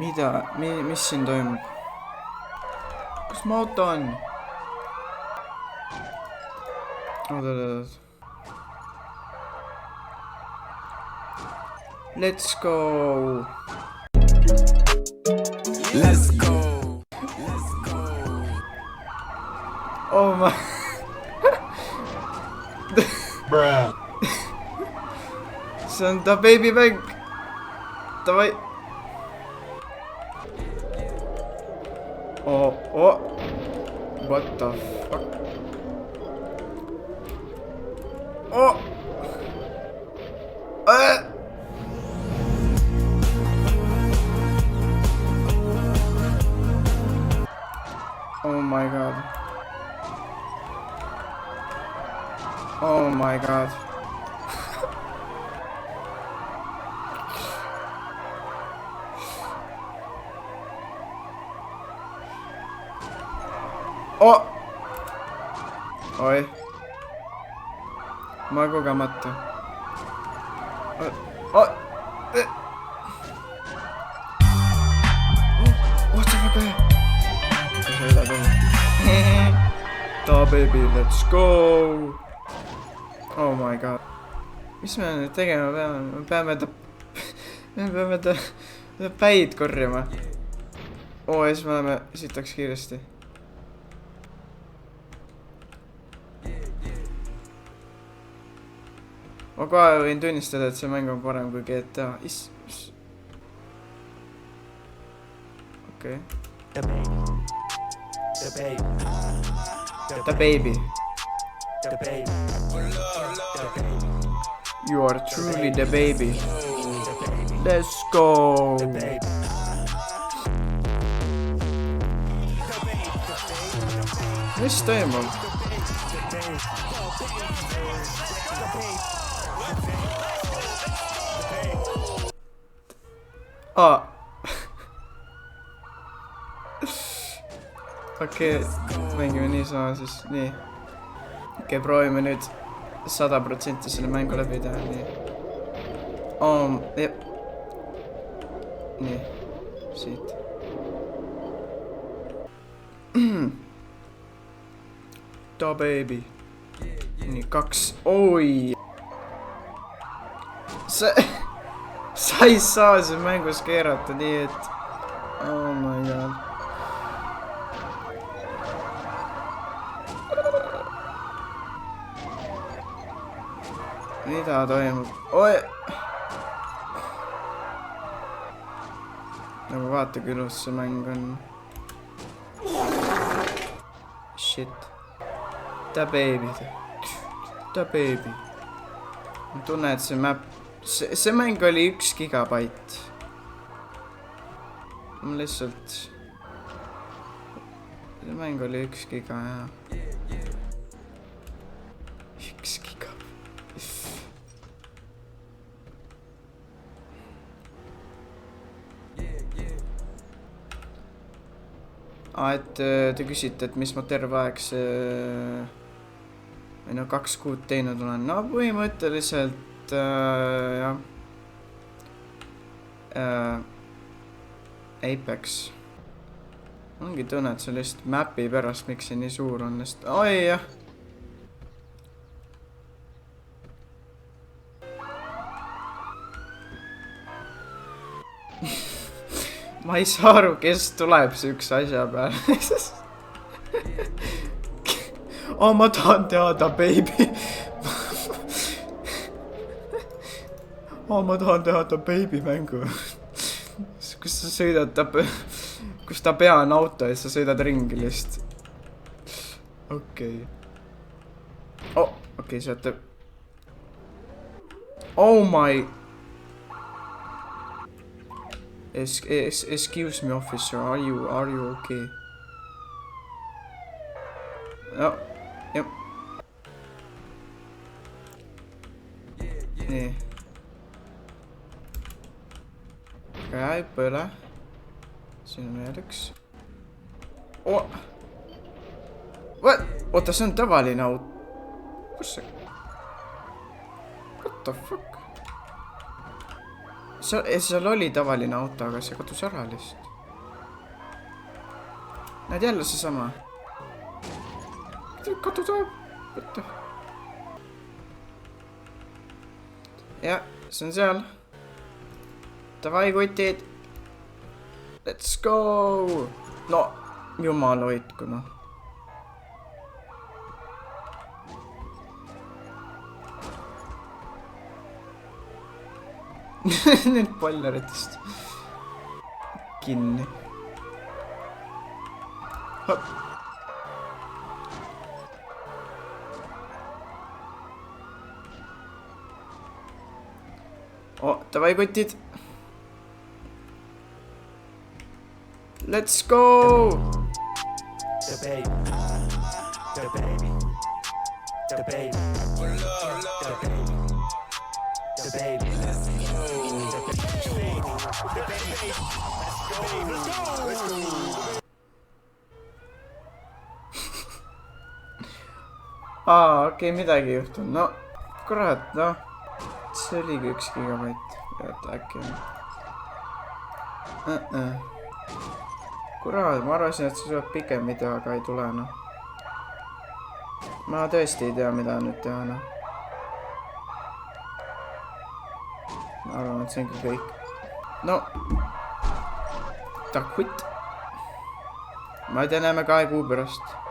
Mis siin toimub? Kus mu auto on? Oot. Let's go! Let's go! Oh my... Bruh. See on ta baby mäng. Davai. Oh. What the fuck? Oh! Oh my god. Oh my god. Oh! Oi. Ma kogemata. Oh! What the fuck? Ta baby, let's go! Oh my god. Mis me nüüd tegema peame? Me peame ta päid korjama. Oo, ja siis me oleme sitaks kiiresti. Ma kohe võin tunnistada, et see mäng on parem kui GTA. Okei. The baby. You are truly the baby. Let's go. Mis toimub? Okei, mängime niisama siis, nii. Okei, proovime nüüd 100% selle mängu läbi teha, nii. Jep. Nii, siit. Da baby. Nii, 2, oi. Sa ei saa siin mängus keerata nii, et... Oh my god. Mida toimub? Oi! Nagu vaata kui ilus see mäng on. Shit. The baby. The baby. Ma tunnen, et see map... See mäng oli 1 gigabait. Ma lihtsalt... See mäng oli 1 giga, jah. 1 giga. Et te küsite, et mis ma terve aeg see... Või no 2 kuud teinud olen. No põhimõtteliselt, jah. Apex. Ongi tunne, et see lihtsalt mapi pärast, miks see nii suur on. Oi, jah. Ma ei saa aru, kes tuleb see üks asja peale. Ma tahan teada, baby. Ma tahan teada baby mängu. Kus sa sõidad, kus ta pea on auto ja sa sõidad ringi lihtsalt. Okei. Okei, saate. Oh my... Excuse me, officer, are you okay? No, jep. Nii. Käe ei põle. Siin on veel üks. What? Oota, see on tavaline auto. Kus see? What the fuck? seal oli tavaline auto, aga see kadus ära lihtsalt. Näed jälle seesama. Kadus ära. Võtta. Jah, see on seal. Davai kutid. Let's go. No, jumal hoidku noh. Need polleritest kinni. Hop. Oh, davai kutid. Let's go. The baby. The baby. The baby. The baby. The baby. Let's go. Okei, midagi ei juhtunud. No, kurat, noh. See oligi 1 gigabait. Oota, äkki on. Kurat, ma arvasin, et see tuleb pikem video, aga ei tule, noh. Ma tõesti ei tea, mida nüüd teha, noh. Ma arvan, et see ongi kõik. No. Takut. Ma ei tea, näeme 2 kuu pärast.